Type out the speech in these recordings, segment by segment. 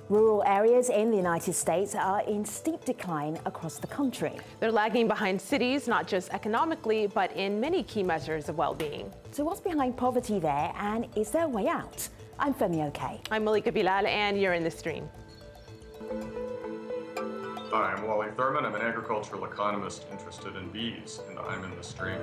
Rural areas in the United States are in steep decline across the country. They're lagging behind cities, not just economically, but in many key measures of well-being. So what's behind poverty there, and is there a way out? I'm Femi Oke. I'm Malika Bilal, and you're in the stream. Hi, I'm Wally Thurman. I'm an agricultural economist interested in bees, and I'm in the stream.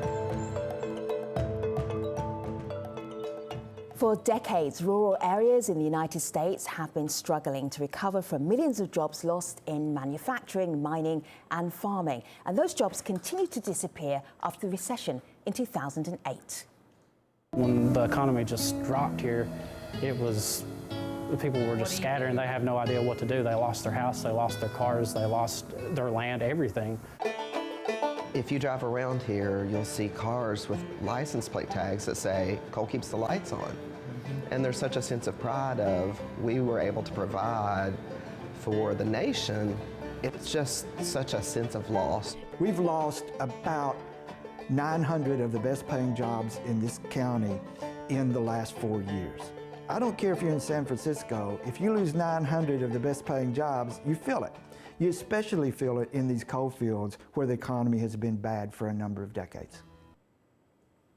For decades, rural areas in the United States have been struggling to recover from millions of jobs lost in manufacturing, mining and farming. And those jobs continue to disappear after the recession in 2008. When the economy just dropped here, the people were just scattering. They have no idea what to do. They lost their house, they lost their cars, they lost their land, everything. If you drive around here, you'll see cars with license plate tags that say, "Coal keeps the lights on." And there's such a sense of pride of, we were able to provide for the nation. It's just such a sense of loss. We've lost about 900 of the best paying jobs in this county in the last 4 years. I don't care if you're in San Francisco, if you lose 900 of the best paying jobs, you feel it. You especially feel it in these coal fields where the economy has been bad for a number of decades.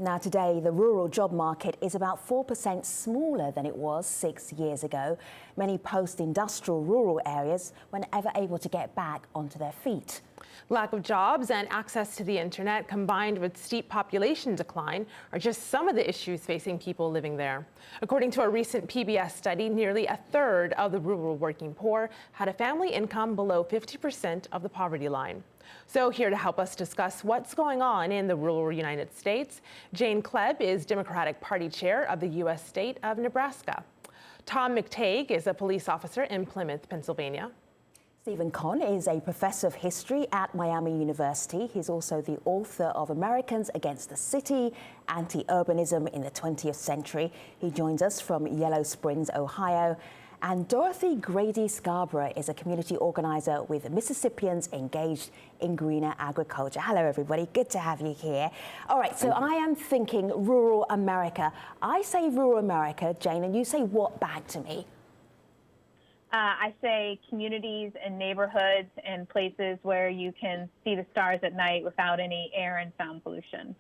Now today, the rural job market is about 4% smaller than it was 6 years ago. Many post-industrial rural areas were never able to get back onto their feet. Lack of jobs and access to the internet combined with steep population decline are just some of the issues facing people living there. According to a recent PBS study, nearly a third of the rural working poor had a family income below 50% of the poverty line. So here to help us discuss what's going on in the rural United States, Jane Klebb is Democratic Party Chair of the U.S. state of Nebraska. Tom McTague is a police officer in Plymouth, Pennsylvania. COHN is a professor of history at Miami University. He's also the author of Americans Against the City, Anti-Urbanism in the 20th Century. He joins us from Yellow Springs, Ohio. And Dorothy Grady Scarborough is a community organizer with Mississippians engaged in greener agriculture. Hello, everybody. Good to have you here. All right, so I am thinking rural America. I say rural America, Jane, and you say what back to me? I say communities and neighborhoods and places where you can see the stars at night without any air and sound pollution.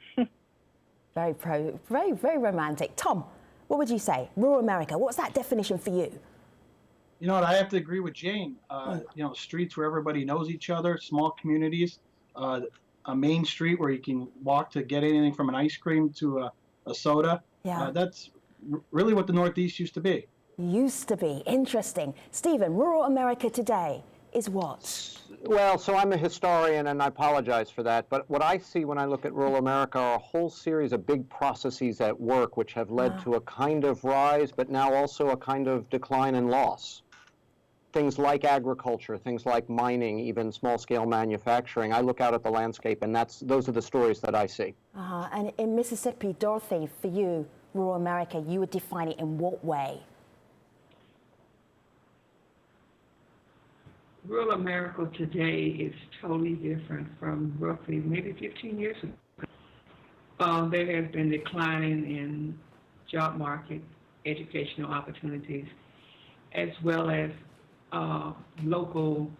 Very romantic. Tom, what would you say? Rural America, what's that definition for you? You know what, I have to agree with Jane. You know, streets where everybody knows each other, small communities, a main street where you can walk to get anything from an ice cream to a soda. Yeah. That's really what the Northeast used to be. Used to be. Interesting. Stephen, rural America today is what? Well, so I'm a historian, and I apologize for that. But what I see when I look at rural America are a whole series of big processes at work which have led to a kind of rise, but now also a kind of decline and loss. Things like agriculture, things like mining, even small-scale manufacturing. I look out at the landscape, and those are the stories that I see. And in Mississippi, Dorothy, for you, rural America, you would define it in what way? Rural America today is totally different from roughly maybe 15 years ago. There has been decline in job market, educational opportunities, as well as local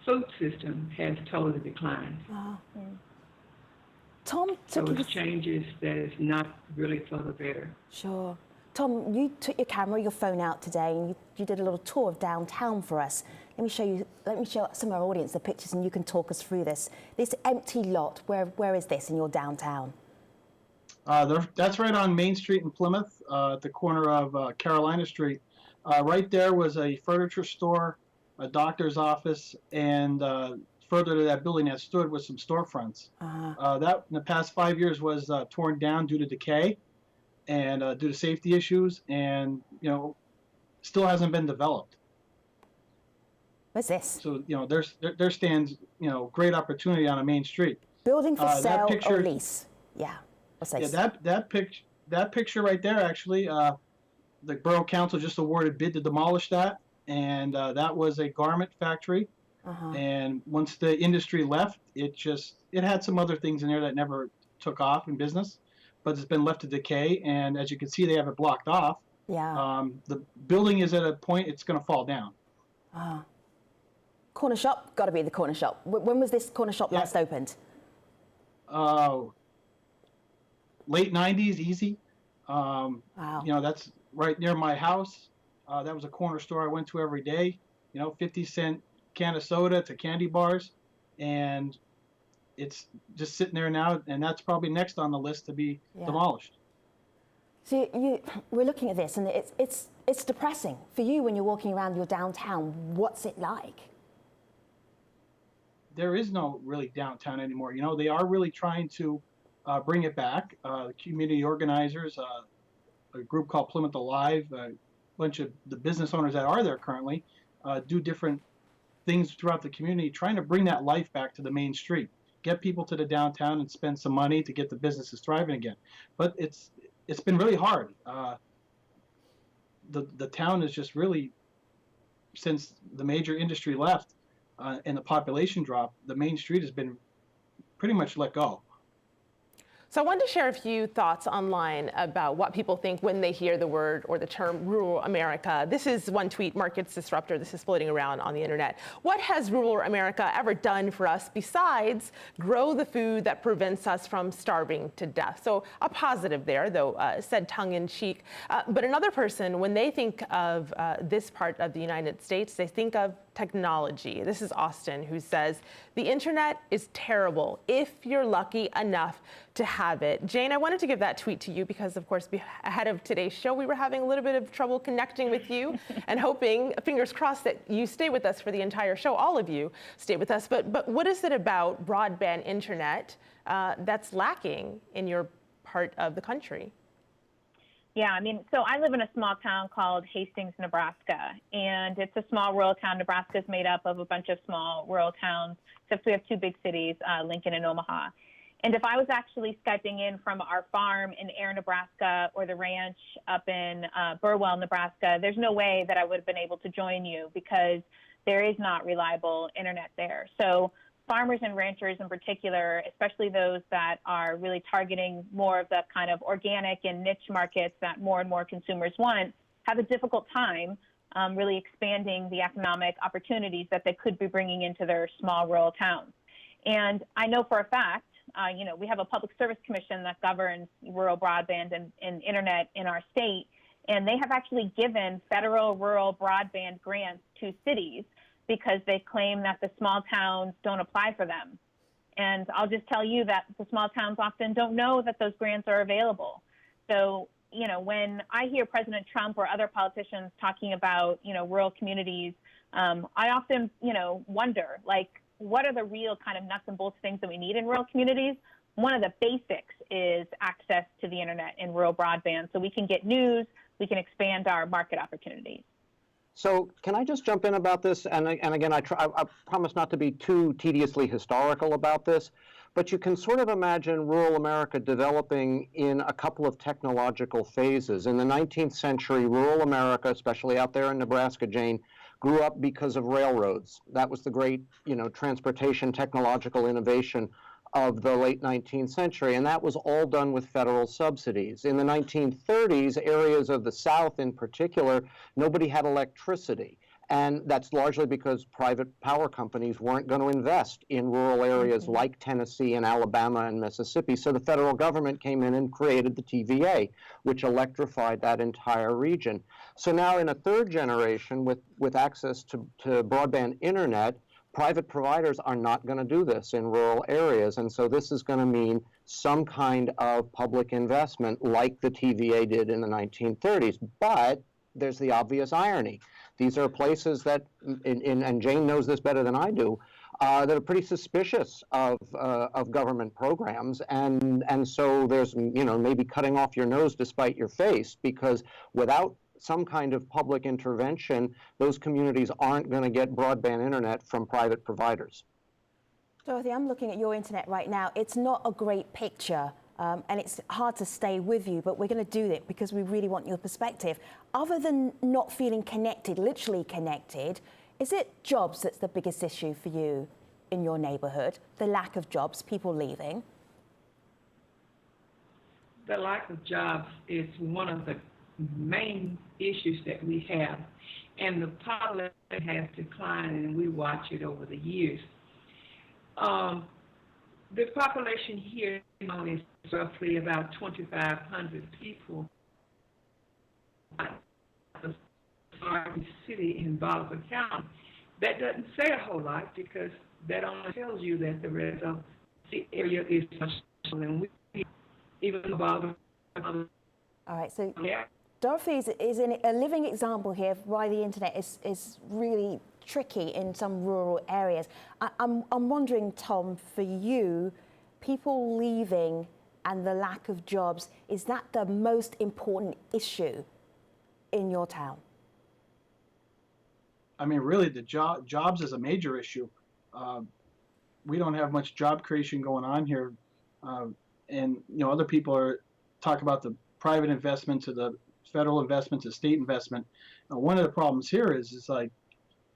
food system has totally declined. Tom, so it's changes that is not really for the better. Sure. Tom, you took your camera, your phone out today, and you did a little tour of downtown for us. Let me show some of our audience the pictures, and you can talk us through this. This empty lot, where is this in your downtown? That's right on Main Street in Plymouth, at the corner of Carolina Street. Right there was a furniture store, a doctor's office, and further to that building that stood was some storefronts. That, in the past 5 years, was torn down due to decay and due to safety issues, and still hasn't been developed. What's this? So there stands great opportunity on a main street. Building for sale or lease. Yeah. What's this? Yeah, that picture right there, actually, the Borough Council just awarded bid to demolish that, and that was a garment factory. And once the industry left, it had some other things in there that never took off in business, but it's been left to decay. And as you can see, they have it blocked off. Yeah. The building is at a point it's going to fall down. Corner shop, got to be the corner shop. When was this corner shop last opened? Late 90s, easy. Wow. You know, that's right near my house. That was a corner store I went to every day. You know, 50-cent can of soda to candy bars, and it's just sitting there now, and that's probably next on the list to be demolished. So we're looking at this, and it's depressing for you when you're walking around your downtown. What's it like? There is no really downtown anymore. You know, they are really trying to bring it back. The community organizers, a group called Plymouth Alive, a bunch of the business owners that are there currently, do different things throughout the community, trying to bring that life back to the main street, get people to the downtown and spend some money to get the businesses thriving again. But it's been really hard. The town is just really, since the major industry left and the population dropped, the main street has been pretty much let go. So I wanted to share a few thoughts online about what people think when they hear the word or the term rural America. This is one tweet, Markets Disruptor. This is floating around on the internet. What has rural America ever done for us besides grow the food that prevents us from starving to death? So a positive there, though said tongue-in-cheek. But another person, when they think of this part of the United States, they think of technology. This is Austin, who says, the internet is terrible if you're lucky enough to have it. Jane, I wanted to give that tweet to you because, of course, ahead of today's show, we were having a little bit of trouble connecting with you and hoping, fingers crossed, that you stay with us for the entire show. All of you stay with us. But what is it about broadband internet that's lacking in your part of the country? Yeah, I mean, so I live in a small town called Hastings, Nebraska, and it's a small rural town. Nebraska is made up of a bunch of small rural towns, except we have two big cities, Lincoln and Omaha. And if I was actually Skyping in from our farm in Air, Nebraska, or the ranch up in Burwell, Nebraska, there's no way that I would have been able to join you because there is not reliable internet there. So farmers and ranchers in particular, especially those that are really targeting more of the kind of organic and niche markets that more and more consumers want, have a difficult time really expanding the economic opportunities that they could be bringing into their small rural towns. And I know for a fact, you know, we have a public service commission that governs rural broadband and internet in our state, and they have actually given federal rural broadband grants to cities because they claim that the small towns don't apply for them. And I'll just tell you that the small towns often don't know that those grants are available. So, you know, when I hear President Trump or other politicians talking about, you know, rural communities, I often, you know, wonder, like, what are the real kind of nuts and bolts things that we need in rural communities? One of the basics is access to the internet and rural broadband so we can get news, we can expand our market opportunities. So can I just jump in about this? And again, I promise not to be too tediously historical about this, but you can sort of imagine rural America developing in a couple of technological phases. In the 19th century, rural America, especially out there in Nebraska, Jane, grew up because of railroads. That was the great, you know, transportation technological innovation of the late 19th century, and that was all done with federal subsidies. In the 1930s, areas of the South in particular, nobody had electricity. And that's largely because private power companies weren't going to invest in rural areas like Tennessee and Alabama and Mississippi. So the federal government came in and created the TVA, which electrified that entire region. So now in a third generation with access to broadband internet, private providers are not going to do this in rural areas, and so this is going to mean some kind of public investment like the TVA did in the 1930s. But there's the obvious irony. These are places that, and Jane knows this better than I do, that are pretty suspicious of government programs, and so there's, you know, maybe cutting off your nose to spite your face, because without some kind of public intervention, those communities aren't going to get broadband internet from private providers. Dorothy, I'm looking at your internet right now. It's not a great picture, and it's hard to stay with you, but we're going to do it because we really want your perspective. Other than not feeling connected, literally connected, is it jobs that's the biggest issue for you in your neighborhood? The lack of jobs, people leaving? The lack of jobs is one of the main issues that we have. And the population has declined, and we watch it over the years. The population here is roughly about 2,500 people. The city in Bolivar County. That doesn't say a whole lot because that only tells you that the rest of the area is much smaller than we, even Bolivar. All right, so Yeah. Dorothy is a living example here of why the internet is really tricky in some rural areas. I'm wondering, Tom, for you, people leaving and the lack of jobs, is that the most important issue in your town? I mean, really, the jobs is a major issue. We don't have much job creation going on here, and other people talk about the private investment to the federal investment to state investment. One of the problems here is like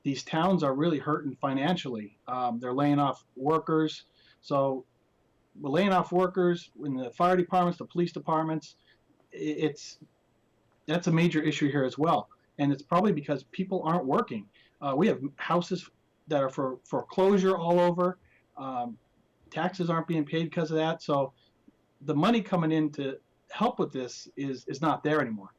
these towns are really hurting financially. They're laying off workers, so we're laying off workers in the fire departments, the police departments. That's a major issue here as well, and it's probably because people aren't working. We have houses that are for foreclosure all over. Taxes aren't being paid because of that. So the money coming in to help with this is not there anymore.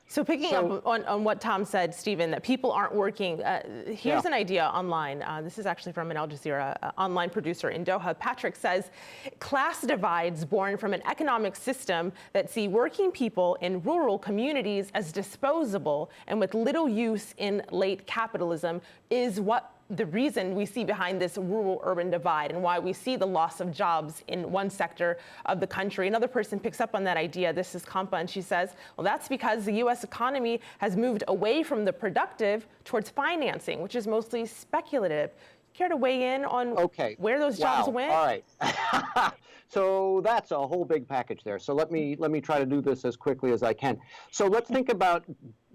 So picking up on what Tom said, Stephen, that people aren't working, here's an idea online. This is actually from an Al Jazeera online producer in Doha. Patrick says, class divides born from an economic system that see working people in rural communities as disposable and with little use in late capitalism is what the reason we see behind this rural-urban divide and why we see the loss of jobs in one sector of the country. Another person picks up on that idea. This is Kampa, and she says, well, that's because the U.S. economy has moved away from the productive towards financing, which is mostly speculative. Care to weigh in on where those jobs went? All right. So that's a whole big package there. So let me try to do this as quickly as I can. So let's think about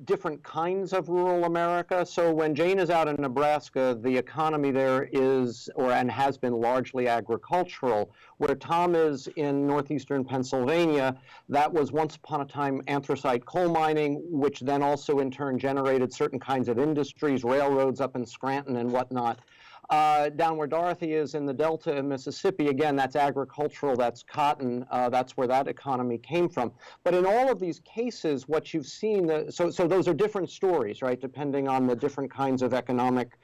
different kinds of rural America. So when Jane is out in Nebraska, the economy there is and has been largely agricultural. Where Tom is in northeastern Pennsylvania, that was once upon a time anthracite coal mining, which then also in turn generated certain kinds of industries, railroads up in Scranton and whatnot. Down where Dorothy is in the Delta in Mississippi, again, that's agricultural, that's cotton, that's where that economy came from. But in all of these cases, what you've seen, so those are different stories, right, depending on the different kinds of economic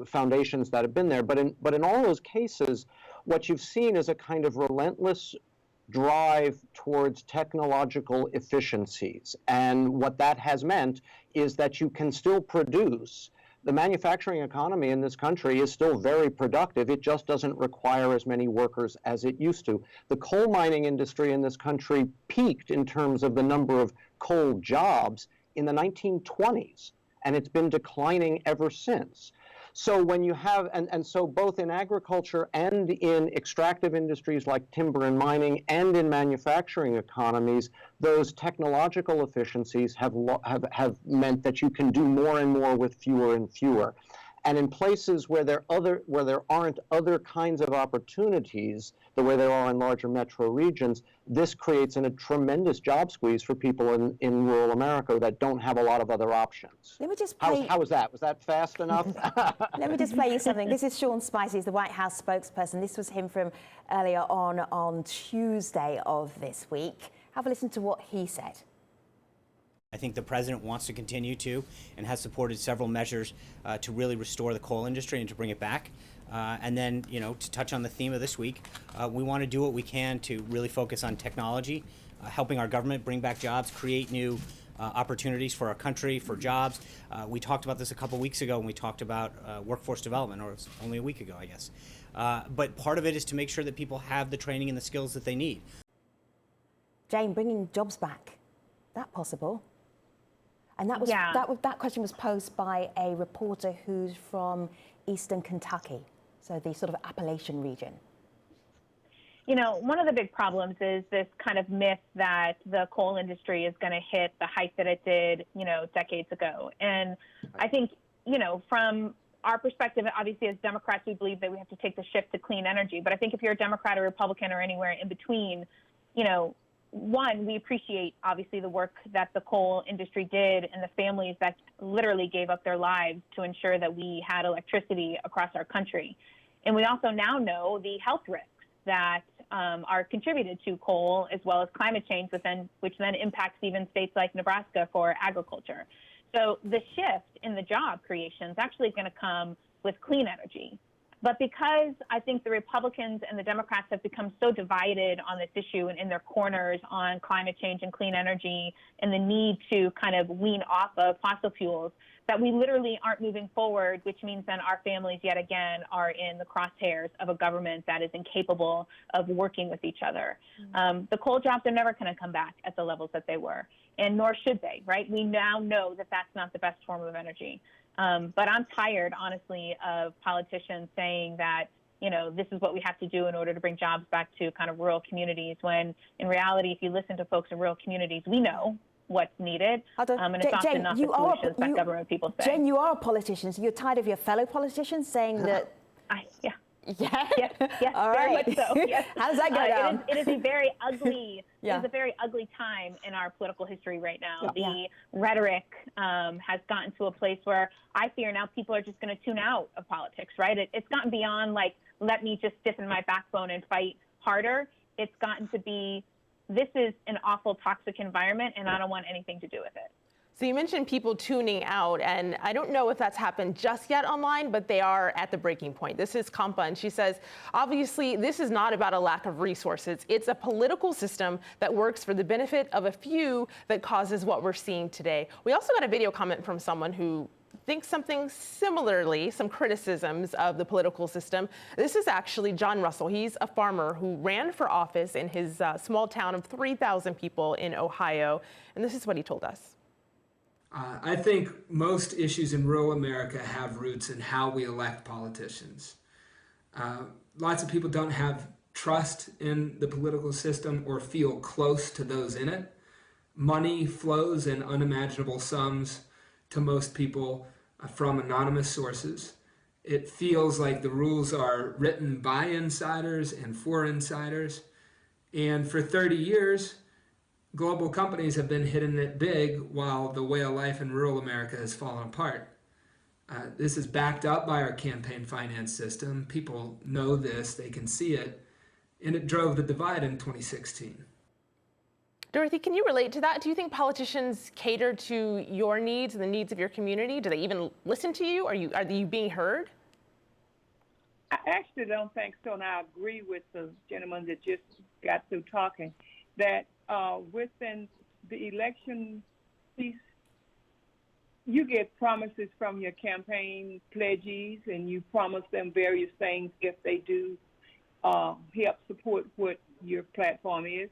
foundations that have been there. But in all those cases, what you've seen is a kind of relentless drive towards technological efficiencies. And what that has meant is that you can still produce. The manufacturing economy in this country is still very productive. It just doesn't require as many workers as it used to. The coal mining industry in this country peaked in terms of the number of coal jobs in the 1920s, and it's been declining ever since. So when you have, and so both in agriculture and in extractive industries like timber and mining and in manufacturing economies, those technological efficiencies have meant that you can do more and more with fewer and fewer. And in places where there aren't other kinds of opportunities, the way there are in larger metro regions, this creates a tremendous job squeeze for people in rural America that don't have a lot of other options. Let me just play. How was that? Was that fast enough? Let me just play you something. This is Sean Spicer, he's the White House spokesperson. This was him from earlier on Tuesday of this week. Have a listen to what he said. I think the president wants to continue to and has supported several measures to really restore the coal industry and to bring it back. And then, to touch on the theme of this week, we want to do what we can to really focus on technology, helping our government bring back jobs, create new opportunities for our country, for jobs. We talked about this a couple weeks ago when we talked about workforce development, or it was only a week ago, I guess. But part of it is to make sure that people have the training and the skills that they need. Jane, bringing jobs back, that possible? And that question was posed by a reporter who's from eastern Kentucky, so the sort of Appalachian region. One of the big problems is this kind of myth that the coal industry is going to hit the height that it did, decades ago. And I think, from our perspective, obviously as Democrats, we believe that we have to take the shift to clean energy. But I think if you're a Democrat or Republican or anywhere in between, one, we appreciate obviously the work that the coal industry did and the families that literally gave up their lives to ensure that we had electricity across our country. And we also now know the health risks that are contributed to coal, as well as climate change, which then impacts even states like Nebraska for agriculture. So the shift in the job creation is actually going to come with clean energy. But because I think the Republicans and the Democrats have become so divided on this issue and in their corners on climate change and clean energy and the need to kind of wean off of fossil fuels, that we literally aren't moving forward, which means then our families yet again are in the crosshairs of a government that is incapable of working with each other. The coal jobs are never going to come back at the levels that they were, and nor should they, right? We now know that that's not the best form of energy. But I'm tired, honestly, of politicians saying that, you know, this is what we have to do in order to bring jobs back to kind of rural communities, when in reality, if you listen to folks in rural communities, we know what's needed, and it's often not the solutions that government people say. Jen, you are a politician, so you're tired of your fellow politicians saying that... Yeah. Yeah. Yes, all very right. much so. Yes. How does that go down? It is a very ugly. Yeah. It is a very ugly time in our political history right now. Yeah. The rhetoric has gotten to a place where I fear now people are just going to tune out of politics. Right? It's gotten beyond like, let me just stiffen my backbone and fight harder. It's gotten to be, this is an awful toxic environment, and I don't want anything to do with it. So you mentioned people tuning out, and I don't know if that's happened just yet online, but they are at the breaking point. This is Kampa, and she says, obviously, this is not about a lack of resources. It's a political system that works for the benefit of a few that causes what we're seeing today. We also got a video comment from someone who thinks something similarly, some criticisms of the political system. This is actually John Russell. He's a farmer who ran for office in his small town of 3,000 people in Ohio, and this is what he told us. I think most issues in rural America have roots in how we elect politicians. Lots of people don't have trust in the political system or feel close to those in it. Money flows in unimaginable sums to most people from anonymous sources. It feels like the rules are written by insiders and for insiders. And for 30 years, global companies have been hitting it big while the way of life in rural America has fallen apart. This is backed up by our campaign finance system. People know this, they can see it, and it drove the divide in 2016. Dorothy, can you relate to that? Do you think politicians cater to your needs and the needs of your community? Do they even listen to you? Are you being heard? I actually don't think so, and I agree with the gentleman that just got through talking, that within the election piece, you get promises from your campaign pledgees, and you promise them various things if they do help support what your platform is.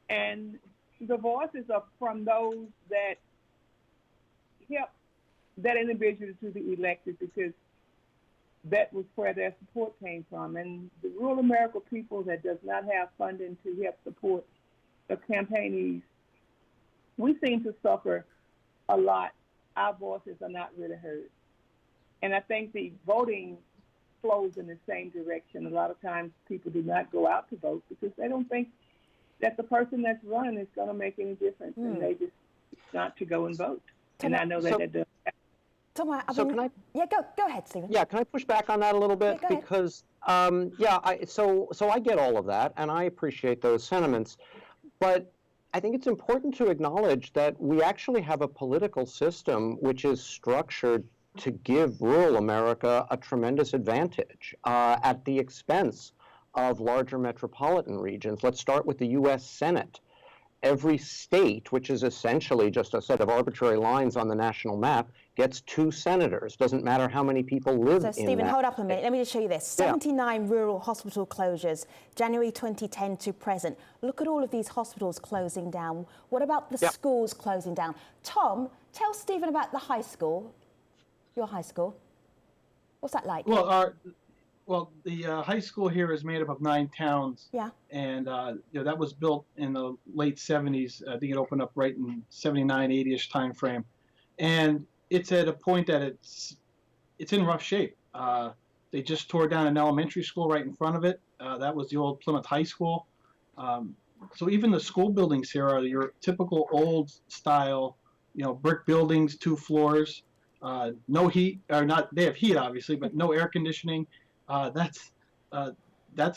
And the voices are from those that help that individual to be elected, because that was where their support came from. And the rural America people that does not have funding to help support the campaigners, we seem to suffer a lot. Our voices are not really heard. And I think the voting flows in the same direction. A lot of times people do not go out to vote because they don't think that the person that's running is going to make any difference, and they just not to go and vote. And I know that does happen. Can I? Yeah, go ahead, Stephen. Yeah, can I push back on that a little bit? Yeah, because so I get all of that, and I appreciate those sentiments, but I think it's important to acknowledge that we actually have a political system which is structured to give rural America a tremendous advantage at the expense of larger metropolitan regions. Let's start with the U.S. Senate. Every state, which is essentially just a set of arbitrary lines on the national map, gets 2 senators. Doesn't matter how many people live in that. So, Stephen, hold up a minute. Let me just show you this. 79 rural hospital closures, January 2010 to present. Look at all of these hospitals closing down. What about the schools closing down? Tom, tell Stephen about the high school, your high school. What's that like? Well, the high school here is made up of 9 towns. Yeah. And that was built in the late 70s. I think it opened up right in 79, 80-ish time frame. And it's at a point that it's in rough shape. They just tore down an elementary school right in front of it. That was the old Plymouth High School. so even the school buildings here are your typical old style, brick buildings, 2 floors, no heat, or not, they have heat obviously, but no air conditioning. That's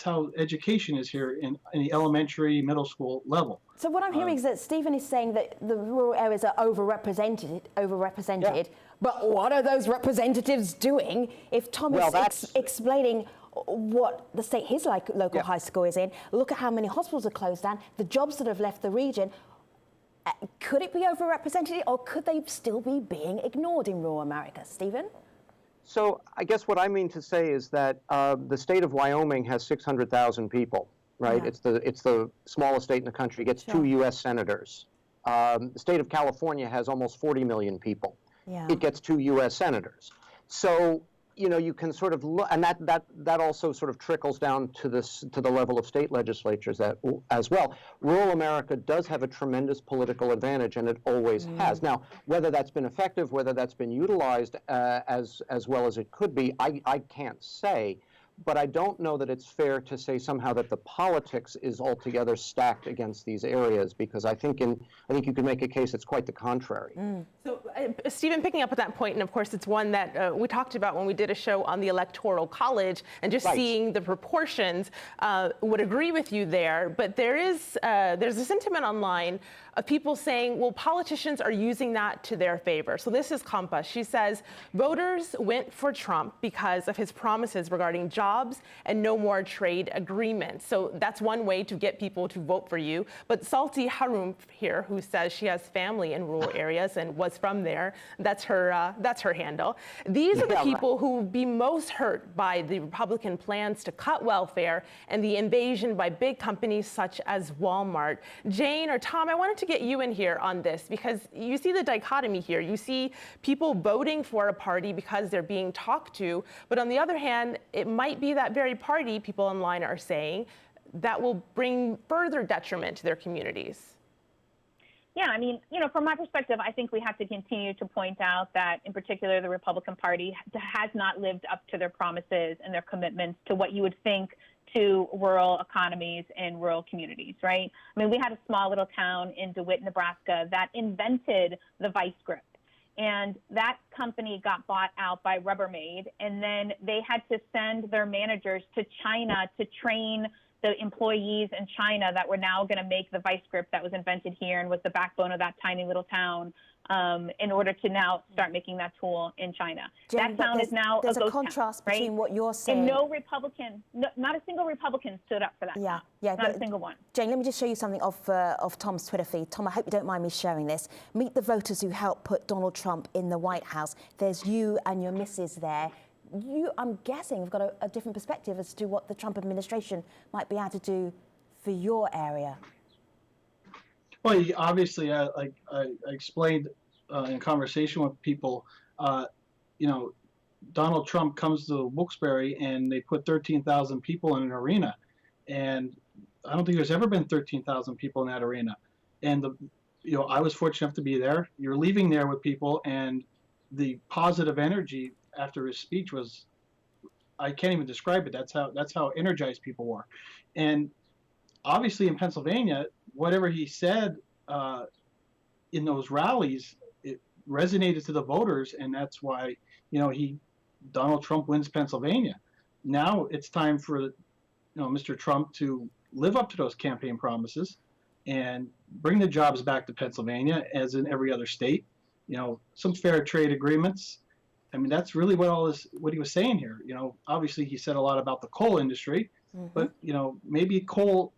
how education is here in the elementary, middle school level. So what I'm hearing is that Stephen is saying that the rural areas are overrepresented. Yeah. But what are those representatives doing? If Tom is explaining what the state his local high school is in, look at how many hospitals are closed down, the jobs that have left the region. Could it be overrepresented, or could they still be being ignored in rural America? Stephen? So I guess what I mean to say is that the state of Wyoming has 600,000 people, right? Yeah. It's the smallest state in the country. It gets 2 U.S. senators. The state of California has almost 40 million people. Yeah. It gets 2 U.S. senators. So you can sort of look, and that also sort of trickles down to the level of state legislatures as well. Rural America does have a tremendous political advantage, and it always has. Now, whether that's been effective, whether that's been utilized as well as it could be, I can't say. But I don't know that it's fair to say somehow that the politics is altogether stacked against these areas, because I think you could make a case it's quite the contrary. So, Stephen, picking up at that point, and of course it's one that we talked about when we did a show on the Electoral College, and just seeing the proportions, would agree with you there. But there's a sentiment online of people saying, well, politicians are using that to their favor. So this is Kampa. She says, voters went for Trump because of his promises regarding jobs and no more trade agreements. So that's one way to get people to vote for you. But Salty Harum here, who says she has family in rural areas and was from there, that's her handle. These are the people who would be most hurt by the Republican plans to cut welfare and the invasion by big companies such as Walmart. Jane or Tom, I wanted to get you in here on this, because you see the dichotomy here. You see people voting for a party because they're being talked to, but on the other hand, it might be that very party, people online are saying, that will bring further detriment to their communities. Yeah, I mean, from my perspective, I think we have to continue to point out that, in particular, the Republican Party has not lived up to their promises and their commitments to what you would think to rural economies and rural communities, right? I mean, we had a small little town in DeWitt, Nebraska that invented the vice grip. And that company got bought out by Rubbermaid, and then they had to send their managers to China to train the employees in China that were now going to make the vice grip that was invented here and was the backbone of that tiny little town, in order to now start making that tool in China. Jen, that town is now there's a ghost contrast town, between right? what you're saying. And not a single Republican stood up for that. Yeah, not a single one. Jane, let me just show you something of Tom's Twitter feed. Tom, I hope you don't mind me sharing this. Meet the voters who helped put Donald Trump in the White House. There's you and your missus there. You, I'm guessing, have got a different perspective as to what the Trump administration might be able to do for your area. Well, obviously, I explained in conversation with people, Donald Trump comes to Wilkes-Barre and they put 13,000 people in an arena. And I don't think there's ever been 13,000 people in that arena. And, I was fortunate enough to be there. You're leaving there with people, and the positive energy after his speech was, I can't even describe it. That's how energized people were. And obviously in Pennsylvania, whatever he said in those rallies, it resonated to the voters, and that's why Donald Trump wins Pennsylvania. Now it's time for Mr. Trump to live up to those campaign promises and bring the jobs back to Pennsylvania, as in every other state. Some fair trade agreements. I mean, that's really what he was saying here. Obviously he said a lot about the coal industry, but maybe coal.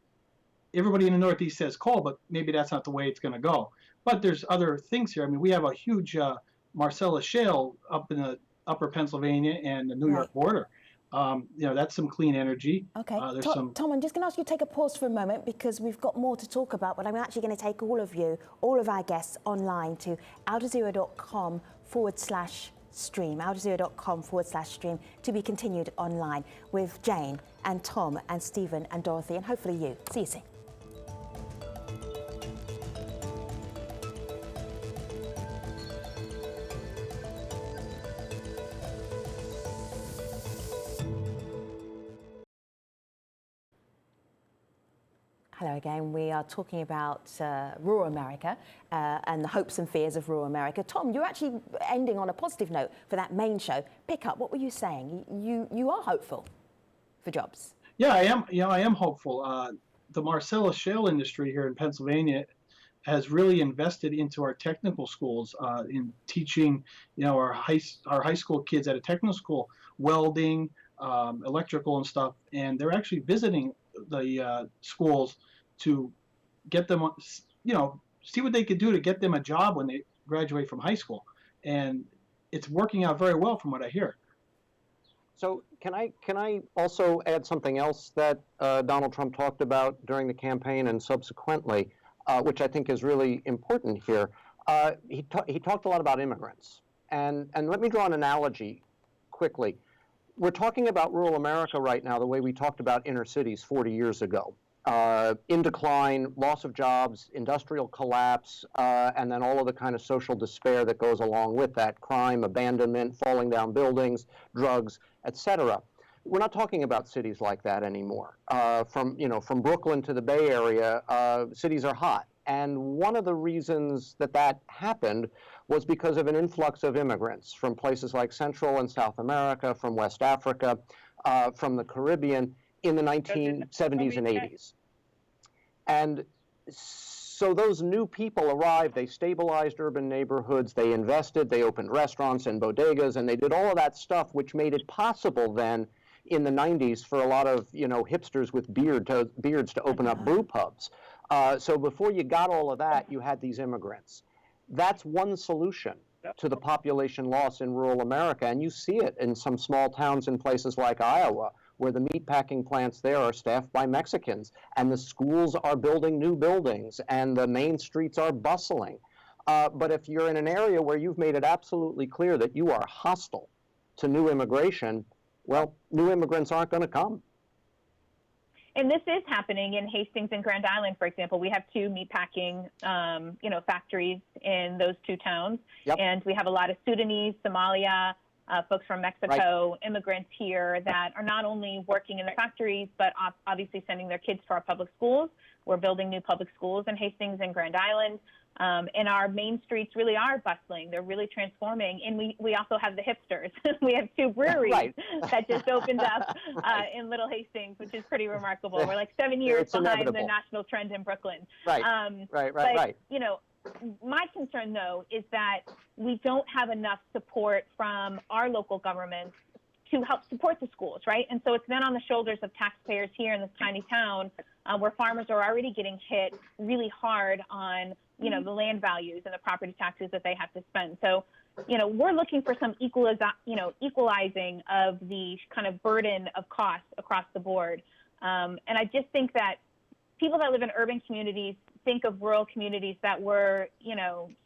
Everybody in the Northeast says coal, but maybe that's not the way it's going to go. But there's other things here. I mean, we have a huge Marcellus shale up in the upper Pennsylvania and the New York border. That's some clean energy. Okay, Tom, I'm just going to ask you to take a pause for a moment, because we've got more to talk about, but I'm actually going to take all of our guests online to outerzero.com/stream, outerzero.com/stream, to be continued online with Jane and Tom and Stephen and Dorothy, and hopefully you. See you soon. Hello again. We are talking about rural America and the hopes and fears of rural America. Tom, you're actually ending on a positive note for that main show. Pick up. What were you saying? You are hopeful for jobs. Yeah, I am. I am hopeful. The Marcellus shale industry here in Pennsylvania has really invested into our technical schools in teaching, our high school kids at a technical school welding, electrical and stuff, and they're actually visiting the schools to get them, see what they could do to get them a job when they graduate from high school, and it's working out very well from what I hear. So can I also add something else that Donald Trump talked about during the campaign and subsequently, which I think is really important here? He talked a lot about immigrants, and let me draw an analogy quickly. We're talking about rural America right now the way we talked about inner cities 40 years ago. In decline, loss of jobs, industrial collapse, and then all of the kind of social despair that goes along with that: crime, abandonment, falling down buildings, drugs, etc. We're not talking about cities like that anymore. From Brooklyn to the Bay Area, cities are hot. And one of the reasons that happened was because of an influx of immigrants from places like Central and South America, from West Africa, from the Caribbean in the 1970s and 80s. And so those new people arrived, they stabilized urban neighborhoods, they invested, they opened restaurants and bodegas, and they did all of that stuff which made it possible then in the 90s for a lot of hipsters with beards to open up brew pubs. So before you got all of that, you had these immigrants. That's one solution to the population loss in rural America, and you see it in some small towns in places like Iowa, where the meatpacking plants there are staffed by Mexicans, and the schools are building new buildings, and the main streets are bustling. But if you're in an area where you've made it absolutely clear that you are hostile to new immigration, well, new immigrants aren't going to come. And this is happening in Hastings and Grand Island, for example. We have two meatpacking, factories in those two towns. Yep. And we have a lot of Sudanese, Somalia, folks from Mexico, immigrants here that are not only working in the factories, but obviously sending their kids to our public schools. We're building new public schools in Hastings and Grand Island. And our main streets really are bustling. They're really transforming. And we also have the hipsters. We have two breweries that just opened up in Little Hastings, which is pretty remarkable. We're like 7 years behind the national trend in Brooklyn. Right. But, my concern, though, is that we don't have enough support from our local governments to help support the schools, right? And so it's then on the shoulders of taxpayers here in this tiny town where farmers are already getting hit really hard on, the land values and the property taxes that they have to spend. So, we're looking for some equalizing of the kind of burden of costs across the board. And I just think that people that live in urban communities think of rural communities that were,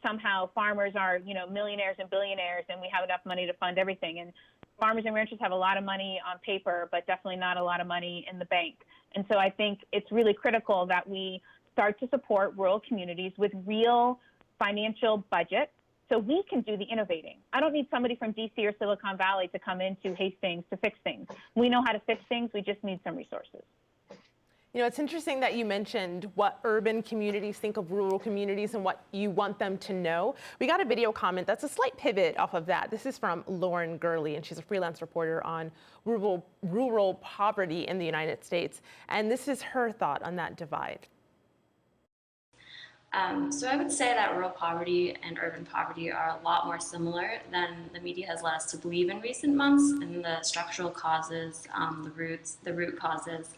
somehow farmers are, millionaires and billionaires, and we have enough money to fund everything. And farmers and ranchers have a lot of money on paper, but definitely not a lot of money in the bank. And so I think it's really critical that we start to support rural communities with real financial budget so we can do the innovating. I don't need somebody from DC or Silicon Valley to come into Hastings to fix things. We know how to fix things. We just need some resources. It's interesting that you mentioned what urban communities think of rural communities and what you want them to know. We got a video comment that's a slight pivot off of that. This is from Lauren Gurley, and she's a freelance reporter on rural poverty in the United States. And this is her thought on that divide. So I would say that rural poverty and urban poverty are a lot more similar than the media has led us to believe in recent months, in the structural causes, the root causes.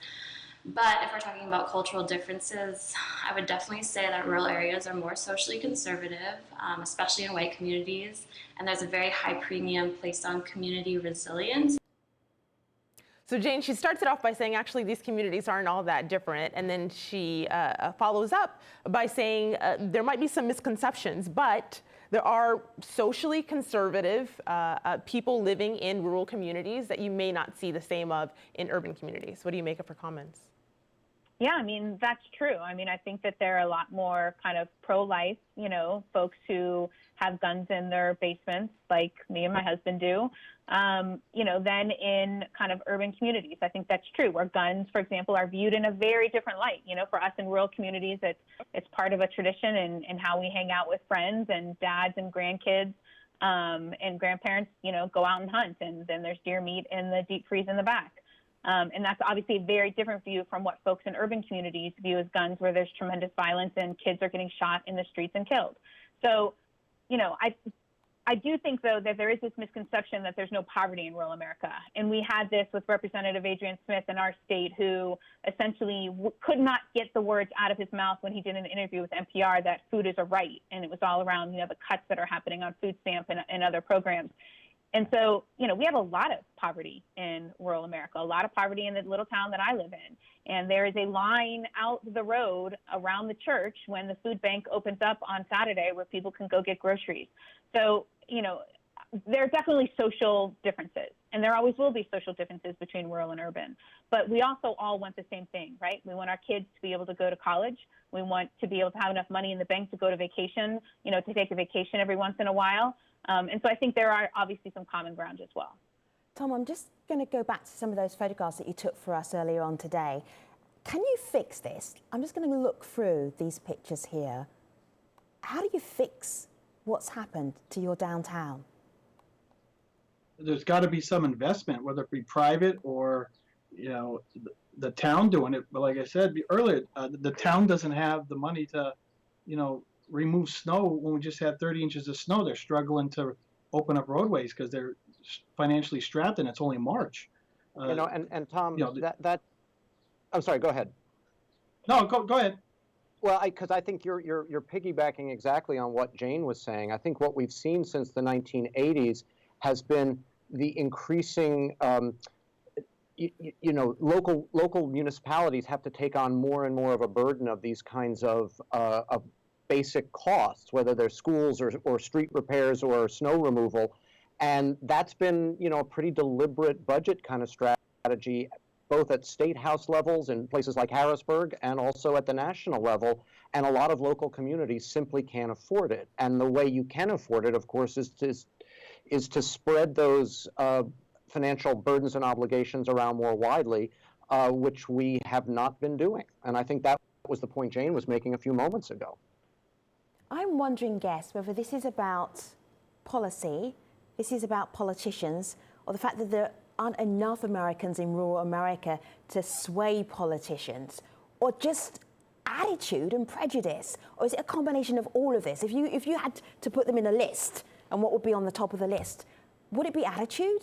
But if we're talking about cultural differences, I would definitely say that rural areas are more socially conservative, especially in white communities, and there's a very high premium placed on community resilience. So Jane, she starts it off by saying, actually, these communities aren't all that different. And then she follows up by saying there might be some misconceptions, but there are socially conservative people living in rural communities that you may not see the same of in urban communities. What do you make of her comments? Yeah, I mean, that's true. I mean, I think that there are a lot more kind of pro-life, folks who have guns in their basements, like me and my husband do, than in kind of urban communities. I think that's true, where guns, for example, are viewed in a very different light. For us in rural communities, it's part of a tradition and how we hang out with friends and dads and grandkids and grandparents, go out and hunt, and then there's deer meat in the deep freeze in the back. And that's obviously a very different view from what folks in urban communities view as guns, where there's tremendous violence and kids are getting shot in the streets and killed. So, I do think, though, that there is this misconception that there's no poverty in rural America. And we had this with Representative Adrian Smith in our state, who essentially could not get the words out of his mouth when he did an interview with NPR that food is a right. And it was all around, the cuts that are happening on food stamp and other programs. And so, we have a lot of poverty in rural America, a lot of poverty in the little town that I live in. And there is a line out the road around the church when the food bank opens up on Saturday where people can go get groceries. So, there are definitely social differences, and there always will be social differences between rural and urban. But we also all want the same thing, right? We want our kids to be able to go to college. We want to be able to have enough money in the bank to go to vacation, to take a vacation every once in a while. And so I think there are obviously some common ground as well. Tom, I'm just going to go back to some of those photographs that you took for us earlier on today. Can you fix this? I'm just going to look through these pictures here. How do you fix what's happened to your downtown? There's got to be some investment, whether it be private or, the town doing it. But like I said earlier, the town doesn't have the money to, remove snow. When we just had 30 inches of snow, they're struggling to open up roadways because they're financially strapped, and it's only March. And Tom, I'm sorry, go ahead. No, go ahead. Well, because I think you're piggybacking exactly on what Jane was saying. I think what we've seen since the 1980s has been the increasing, local municipalities have to take on more and more of a burden of these kinds of basic costs, whether they're schools or street repairs or snow removal. And that's been, a pretty deliberate budget kind of strategy, both at state house levels in places like Harrisburg and also at the national level. And a lot of local communities simply can't afford it. And the way you can afford it, of course, is to spread those financial burdens and obligations around more widely, which we have not been doing. And I think that was the point Jane was making a few moments ago. I'm wondering, Guess, whether this is about policy, this is about politicians, or the fact that there aren't enough Americans in rural America to sway politicians, or just attitude and prejudice, or is it a combination of all of this? If you had to put them in a list, and what would be on the top of the list, would it be attitude?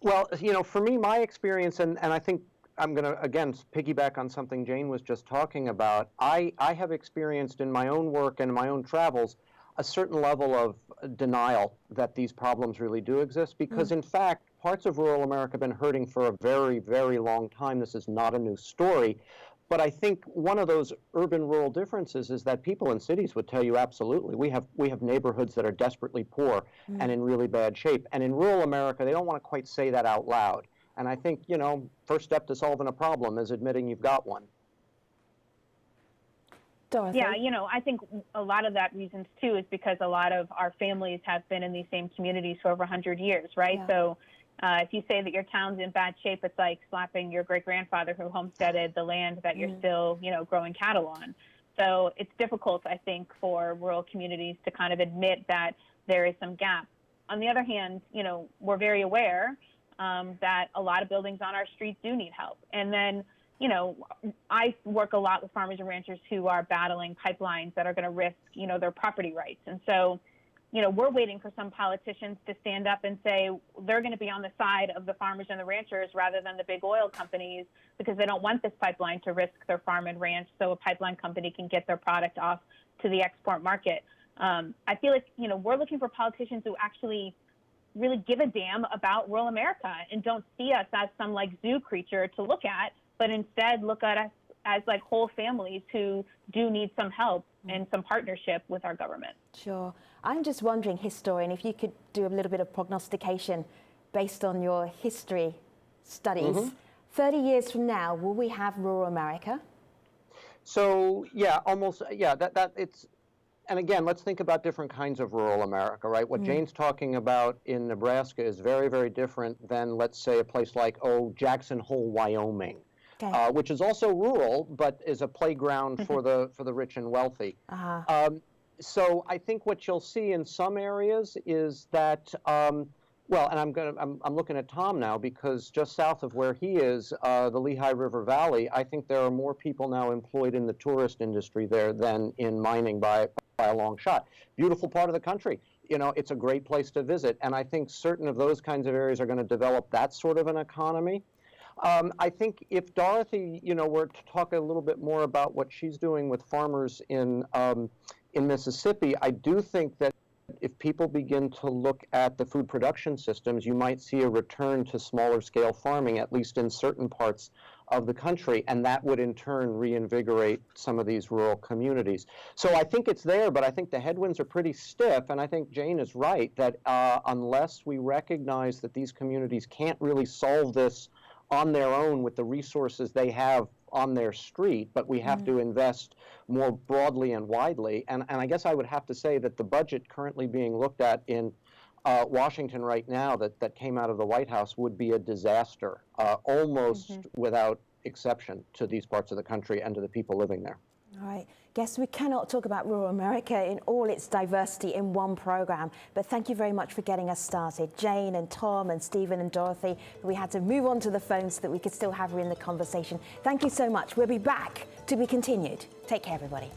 Well, for me, my experience, and I think I'm going to, again, piggyback on something Jane was just talking about. I have experienced in my own work and my own travels a certain level of denial that these problems really do exist, because in fact, parts of rural America have been hurting for a very, very long time. This is not a new story. But I think one of those urban-rural differences is that people in cities would tell you absolutely. We have neighborhoods that are desperately poor and in really bad shape. And in rural America, they don't want to quite say that out loud. And I think, first step to solving a problem is admitting you've got one. Dorothy? Yeah, I think a lot of that reasons, too, is because a lot of our families have been in these same communities for over 100 years, right? Yeah. So if you say that your town's in bad shape, it's like slapping your great-grandfather who homesteaded the land that you're still, growing cattle on. So it's difficult, I think, for rural communities to kind of admit that there is some gap. On the other hand, we're very aware that a lot of buildings on our streets do need help. And then, I work a lot with farmers and ranchers who are battling pipelines that are going to risk, their property rights. And so, we're waiting for some politicians to stand up and say they're going to be on the side of the farmers and the ranchers rather than the big oil companies, because they don't want this pipeline to risk their farm and ranch so a pipeline company can get their product off to the export market. I feel like, we're looking for politicians who actually really give a damn about rural America and don't see us as some like zoo creature to look at, but instead look at us as like whole families who do need some help and some partnership with our government. Sure. I'm just wondering, historian, if you could do a little bit of prognostication based on your history studies 30 years from now, will we have rural America? So yeah, almost, yeah, that it's, and again, let's think about different kinds of rural America, right? What Jane's talking about in Nebraska is very, very different than, let's say, a place like, Jackson Hole, Wyoming, which is also rural, but is a playground for the rich and wealthy. So I think what you'll see in some areas is that, well, and I'm looking at Tom now, because just south of where he is, the Lehigh River Valley, I think there are more people now employed in the tourist industry there than in mining by a long shot. Beautiful part of the country. You know, it's a great place to visit. And I think certain of those kinds of areas are going to develop that sort of an economy. I think if Dorothy, were to talk a little bit more about what she's doing with farmers in Mississippi, I do think that if people begin to look at the food production systems, you might see a return to smaller scale farming, at least in certain parts of the country, and that would in turn reinvigorate some of these rural communities. So I think it's there, but I think the headwinds are pretty stiff, and I think Jane is right that unless we recognize that these communities can't really solve this on their own with the resources they have on their street, but we have to invest more broadly and widely. And I guess I would have to say that the budget currently being looked at in Washington right now that came out of the White House would be a disaster, almost without exception, to these parts of the country and to the people living there. All right. Guess we cannot talk about rural America in all its diversity in one program, but thank you very much for getting us started. Jane and Tom and Stephen and Dorothy, we had to move on to the phone so that we could still have her in the conversation. Thank you so much. We'll be back to be continued. Take care, everybody.